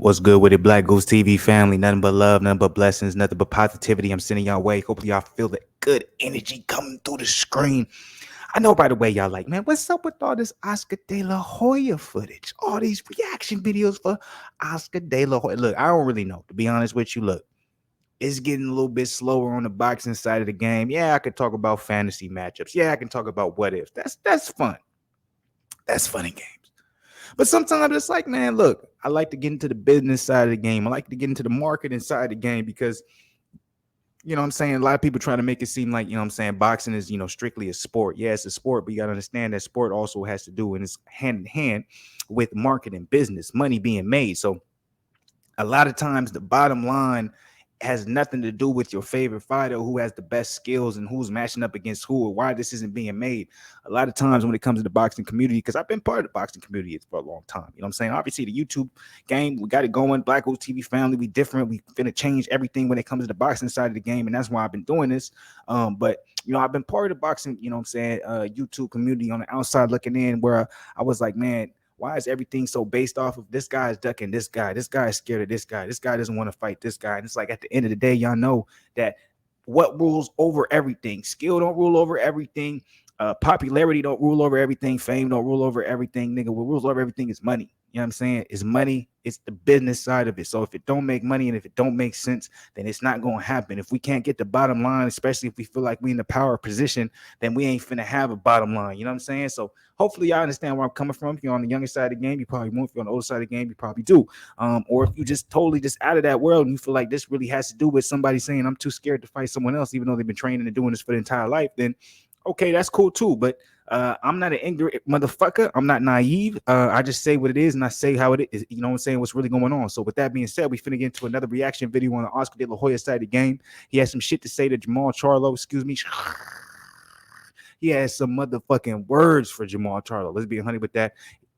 What's good with it, Black Goose TV family? Nothing but love, nothing but blessings, nothing but positivity. I'm sending y'all way. Hopefully y'all feel the good energy coming through the screen. I know by the way y'all like, man, what's up with all this Oscar De La Hoya footage? All these reaction videos for Oscar De La Hoya. Look, I don't really know. To be honest with you, look, it's getting a little bit slower on the boxing side of the game. Yeah, I could talk about fantasy matchups. Yeah, I can talk about what ifs. That's fun. That's fun and games. But sometimes it's like, man, look, I like to get into the business side of the game. I like to get into the marketing side of the game because, you know what I'm saying, a lot of people try to make it seem like, you know what I'm saying, boxing is, strictly a sport. Yeah, it's a sport, but you got to understand that sport also has to do, and it's hand in hand with marketing, business, money being made. So a lot of times the bottom line has nothing to do with your favorite fighter who has the best skills and who's matching up against who or why this isn't being made. A lot of times when it comes to the boxing community, because I've been part of the boxing community for a long time, you know what I'm saying? Obviously, the YouTube game, we got it going. BlakGooseTV family, we different. We finna change everything when it comes to the boxing side of the game, and that's why I've been doing this. But I've been part of the boxing, you know what I'm saying, YouTube community on the outside looking in, where I was like, man, why is everything so based off of this guy is ducking this guy is scared of this guy doesn't want to fight this guy? And it's like, at the end of the day, y'all know that what rules over everything? Skill don't rule over everything. Popularity don't rule over everything. Fame don't rule over everything. Nigga, what rules over everything is money. You know what I'm saying? It's money. It's the business side of it. So if it don't make money and if it don't make sense, then it's not going to happen. If we can't get the bottom line, especially if we feel like we in the power position, then we ain't finna have a bottom line. You know what I'm saying? So hopefully y'all understand where I'm coming from. If you're on the younger side of the game, you probably won't. If you're on the older side of the game, you probably do. Or if you just totally just out of that world and you feel like this really has to do with somebody saying I'm too scared to fight someone else, even though they've been training and doing this for their entire life, then okay, that's cool too. But I'm not an ignorant motherfucker. I'm not naive. I just say what it is and I say how it is. You know what I'm saying? What's really going on. So with that being said, we finna get into another reaction video on the Oscar De La Hoya side of the game. He has some shit to say to Jermall Charlo. Excuse me. He has some motherfucking words for Jermall Charlo. Let's be honey with that.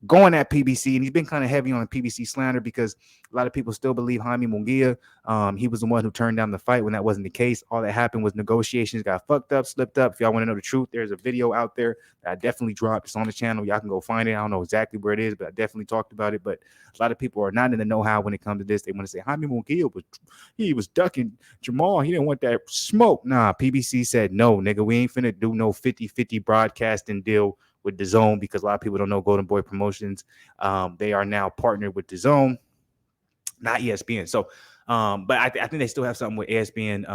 Going at PBC, and he's been kind of heavy on the PBC slander because a lot of people still believe Jaime Mungiua, he was the one who turned down the fight when that wasn't the case. All that happened was negotiations got fucked up, slipped up. If y'all want to know the truth, there's a video out there that I definitely dropped. It's on the channel. Y'all can go find it. I don't know exactly where it is, but I definitely talked about it. But a lot of people are not in the know-how when it comes to this. They want to say Jaime Mungiua was ducking Jermall. He didn't want that smoke. Nah, PBC said, no, nigga, we ain't finna do no 50-50 broadcasting deal with DAZN, because a lot of people don't know Golden Boy Promotions. They are now partnered with DAZN, not ESPN. So, but I think they still have something with ESPN.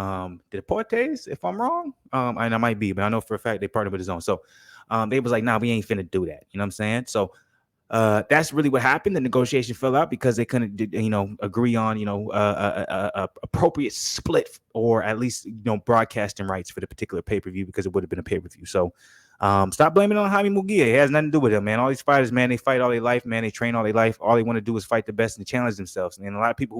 Deportes, if I'm wrong, and I might be, but I know for a fact they partnered with DAZN. So, they was like, nah, we ain't finna do that. You know what I'm saying? So, that's really what happened. The negotiation fell out because they couldn't, agree on, appropriate split, or at least, broadcasting rights for the particular pay-per-view, because it would have been a pay-per-view. So, stop blaming it on Jaime Mungiua. It has nothing to do with him, man. All these fighters, man, they fight all their life, man. They train all their life. All they want to do is fight the best and challenge themselves. And a lot of people,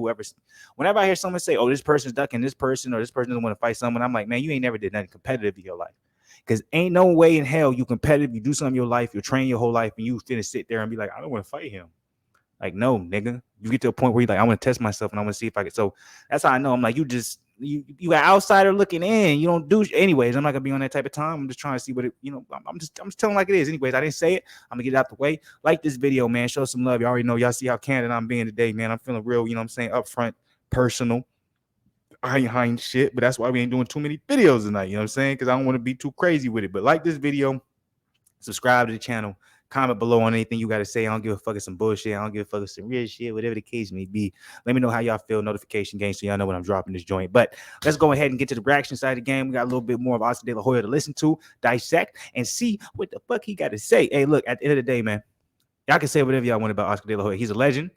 whenever I hear someone say, oh, this person's ducking this person, or this person doesn't want to fight someone, I'm like, man, you ain't never did nothing competitive in your life. Because ain't no way in hell you competitive, you do something in your life, you train your whole life, and you finna sit there and be like, I don't want to fight him. Like, no, nigga. You get to a point where you're like, I want to test myself and I want to see if I can. So that's how I know. I'm like, you got outsider looking in. You don't do anyways. I'm not gonna be on that type of time. I'm just trying to see what it, I'm just telling like it is. Anyways, I didn't say it. I'm gonna get it out the way. Like this video, man. Show some love. You already know. Y'all see how candid I'm being today, man. I'm feeling real, upfront, personal. I ain't hiding shit, but that's why we ain't doing too many videos tonight. You know what I'm saying? Because I don't want to be too crazy with it. But like this video, subscribe to the channel. Comment below on anything you got to say. I don't give a fuck some bullshit. I don't give a fuck some real shit, whatever the case may be. Let me know how y'all feel. Notification game, so y'all know when I'm dropping this joint. But let's go ahead and get to the reaction side of the game. We got a little bit more of Oscar De La Hoya to listen to, dissect, and see what the fuck he got to say. Hey, look, at the end of the day, man, y'all can say whatever y'all want about Oscar De La Hoya. He's a legend.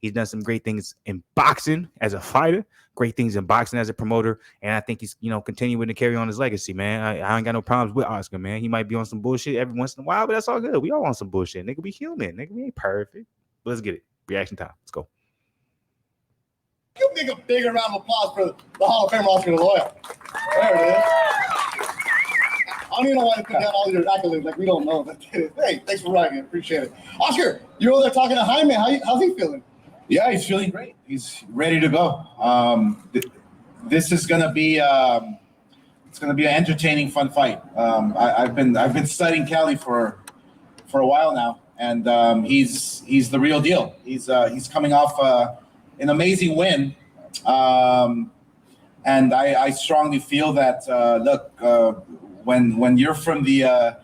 He's done some great things in boxing as a fighter, great things in boxing as a promoter, and I think he's, continuing to carry on his legacy, man. I ain't got no problems with Oscar, man. He might be on some bullshit every once in a while, but that's all good. We all on some bullshit, nigga. We human, nigga. We ain't perfect. But let's get it. Reaction time. Let's go. You make a bigger round of applause for the Hall of Famer Oscar De La Hoya. There it is. I don't even know why to put down all your accolades, like we don't know. But hey, thanks for writing. Appreciate it. Oscar, you're over there talking to Jaime. How's he feeling? Yeah, he's feeling great. He's ready to go. This is gonna be it's gonna be an entertaining, fun fight. I've been studying Cali for a while now, and he's the real deal. He's coming off an amazing win. And I strongly feel that when you're from the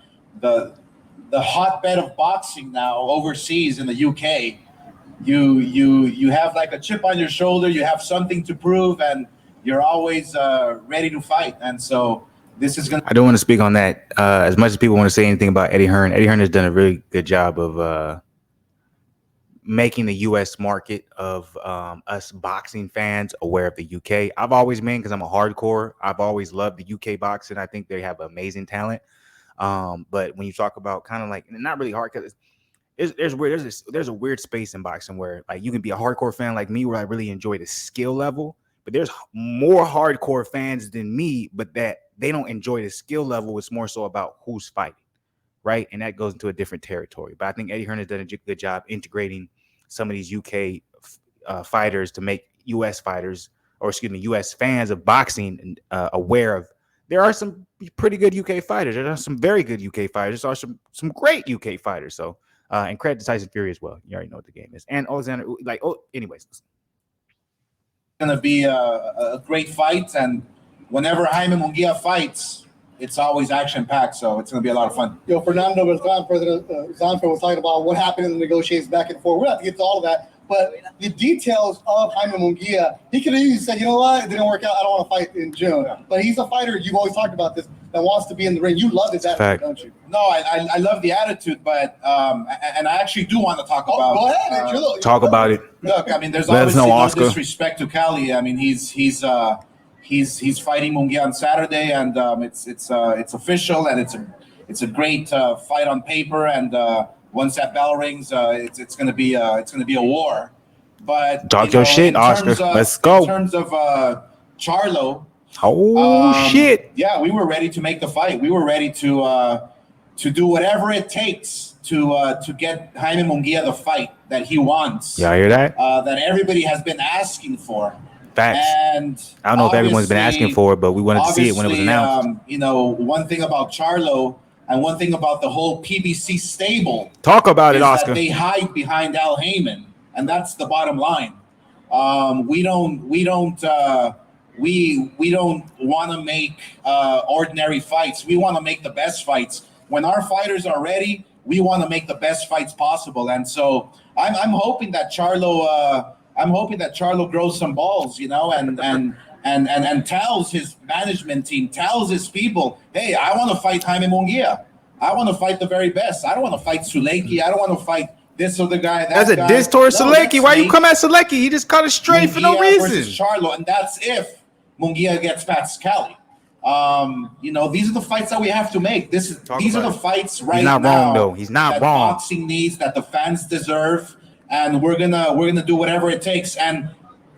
hotbed of boxing now overseas in the UK, you have like a chip on your shoulder. You have something to prove, and you're always ready to fight. And so this is gonna. I don't want to speak on that. As much as people want to say anything about Eddie Hearn, Eddie Hearn has done a really good job of making the U.S. market of us boxing fans aware of the UK. I've always been, because I'm a hardcore. I've always loved the UK boxing. I think they have amazing talent. But when you talk about kind of like, not really hard, because there's a weird space in boxing where like you can be a hardcore fan like me, where I really enjoy the skill level, but there's more hardcore fans than me, but that they don't enjoy the skill level. It's more so about who's fighting, right? And that goes into a different territory. But I think Eddie Hearn has done a good job integrating some of these UK fighters to make US fighters, or excuse me, US fans of boxing aware of. There are some pretty good UK fighters. There are some very good UK fighters. There are some great UK fighters. So, and credit to Tyson Fury as well. You already know what the game is. And Alexander, anyways. It's going to be a great fight. And whenever Jaime Mungiua fights, it's always action-packed. So it's going to be a lot of fun. Fernando Beltran, President Zanfer, was talking about what happened in the negotiations back and forth. We're not to get to all of that. But the details of Jaime Mungiua, he could have easily said, you know what, it didn't work out. I don't want to fight in June. But he's a fighter, you've always talked about this, that wants to be in the ring. You love his attitude, don't you? No, I love the attitude, but and I actually do want to talk about. Go ahead, talk about it. Look, I mean, there's obviously no disrespect to Cali. I mean, he's fighting Mungiua on Saturday, and it's official, and it's a great fight on paper, and once that bell rings, it's gonna be a war. But talk your shit, Oscar. Let's go. In terms of Charlo. Shit. Yeah, we were ready to make the fight. We were ready to do whatever it takes to get Jaime Mungiua the fight that he wants. Y'all hear that? That everybody has been asking for. Facts. And I don't know if everyone's been asking for it, but we wanted to see it when it was announced. One thing about Charlo and one thing about the whole PBC stable. Talk about it, Oscar. They hide behind Al Heyman, and that's the bottom line. We don't want to make ordinary fights. We want to make the best fights. When our fighters are ready, we want to make the best fights possible. And so I'm hoping that Charlo grows some balls, and tells his management team, tells his people, hey, I want to fight Jaime Mungiua. I want to fight the very best. I don't want to fight Suleiki. I don't want to fight this other guy. That's a diss towards Suleiki. Why you come at Suleiki? He just caught it straight for no reason. Versus Charlo, and that's if Mungiua gets past Cali. These are the fights that we have to make. These are the fights right now. He's not wrong, though. He's not wrong. Boxing needs, that the fans deserve, and we're gonna do whatever it takes. And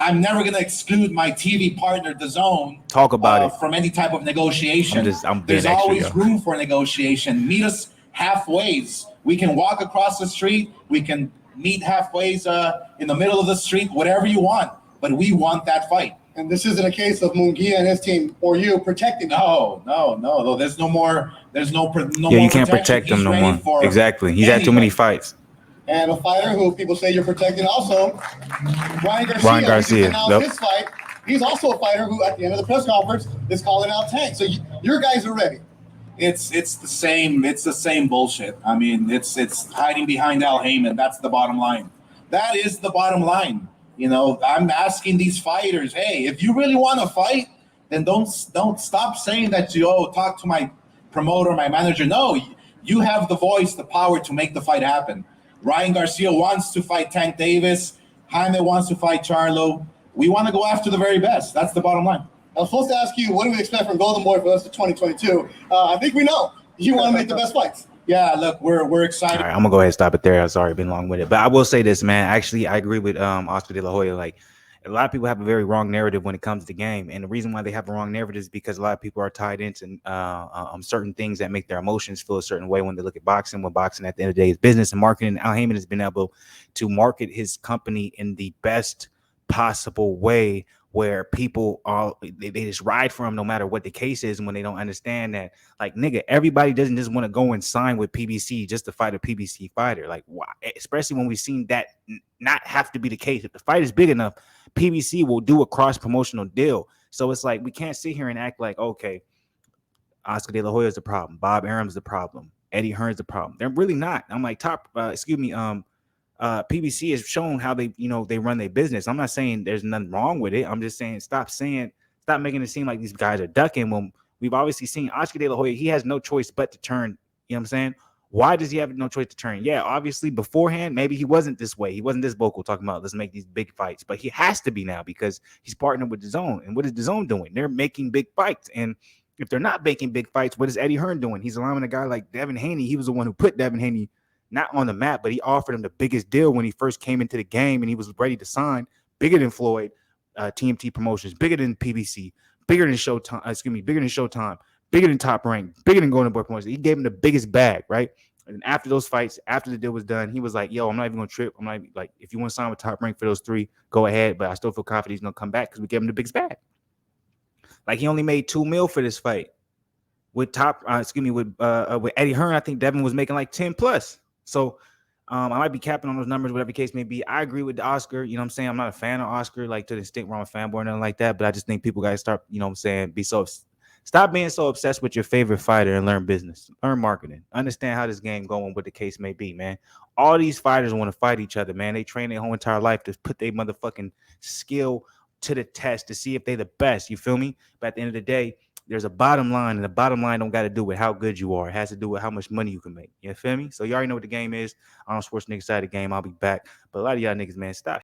I'm never gonna exclude my TV partner, DAZN. Talk about it from any type of negotiation. There's always room for negotiation. Meet us halfway. We can walk across the street. We can meet halfway in the middle of the street. Whatever you want, but we want that fight. And this isn't a case of Mungiua and his team or you protecting him. No. There's no more. You can't protect him no more. Exactly. He's had too many fights. And a fighter who people say you're protecting also, Ryan Garcia. His fight. He's also a fighter who, at the end of the press conference, is calling out Tank. So your guys are ready. It's the same. It's the same bullshit. I mean, it's hiding behind Al Heyman. That's the bottom line. That is the bottom line. I'm asking these fighters, hey, if you really want to fight, then don't stop saying that talk to my promoter, my manager. No, you have the voice, the power to make the fight happen. Ryan Garcia wants to fight Tank Davis. Jaime wants to fight Charlo. We want to go after the very best. That's the bottom line. I was supposed to ask you, what do we expect from Golden Boy for the rest of 2022? I think we know. You want to make the best fights. Yeah, look, we're excited. All right, I'm gonna go ahead and stop it there. I'm sorry, been long-winded, but I will say this, man. Actually, I agree with Oscar De La Hoya. Like, a lot of people have a very wrong narrative when it comes to the game, and the reason why they have a wrong narrative is because a lot of people are tied into certain things that make their emotions feel a certain way when they look at boxing. When boxing, at the end of the day, is business and marketing. Al Heyman has been able to market his company in the best possible way where people are they just ride for him no matter what the case is, and when they don't understand that, like, nigga, everybody doesn't just want to go and sign with PBC just to fight a PBC fighter. Like, why? Especially when we've seen that not have to be the case. If the fight is big enough, PBC will do a cross promotional deal. So it's like we can't sit here and act like, okay, Oscar De La Hoya is the problem, Bob Arum's the problem, Eddie Hearn's the problem. They're really not. I'm like, PBC has shown how they, they run their business. I'm not saying there's nothing wrong with it. I'm just saying stop making it seem like these guys are ducking when we've obviously seen Oscar De La Hoya. He has no choice but to turn. You know what I'm saying? Why does he have no choice to turn? Yeah, obviously beforehand, maybe he wasn't this way. He wasn't this vocal talking about let's make these big fights, but he has to be now because he's partnered with DAZN. And what is DAZN doing? They're making big fights. And if they're not making big fights, what is Eddie Hearn doing? He's allowing a guy like Devin Haney. He was the one who put Devin Haney not on the map, but he offered him the biggest deal when he first came into the game and he was ready to sign, bigger than Floyd, TMT Promotions, bigger than PBC, bigger than Showtime, bigger than Top Rank, bigger than Golden Boy Promotions. He gave him the biggest bag, right? And after those fights, after the deal was done, he was like, yo, I'm not even going to trip. I'm not like, if you want to sign with Top Rank for those 3, go ahead. But I still feel confident he's going to come back because we gave him the biggest bag. Like, he only made $2 million for this fight. With with Eddie Hearn, I think Devin was making like 10 plus. So I might be capping on those numbers, whatever the case may be. I agree with Oscar. You know what I'm saying? I'm not a fan of Oscar, like to the extent where I'm a fanboy or nothing like that. But I just think people got to start, you know what I'm saying, stop being so obsessed with your favorite fighter and learn business, learn marketing, understand how this game going, what the case may be, man. All these fighters want to fight each other, man. They train their whole entire life to put their motherfucking skill to the test to see if they the best. You feel me? But at the end of the day, there's a bottom line, and the bottom line don't got to do with how good you are. It has to do with how much money you can make. You feel me? So you already know what the game is. On Sports Niggas side of the game, I'll be back. But a lot of y'all niggas, man, stop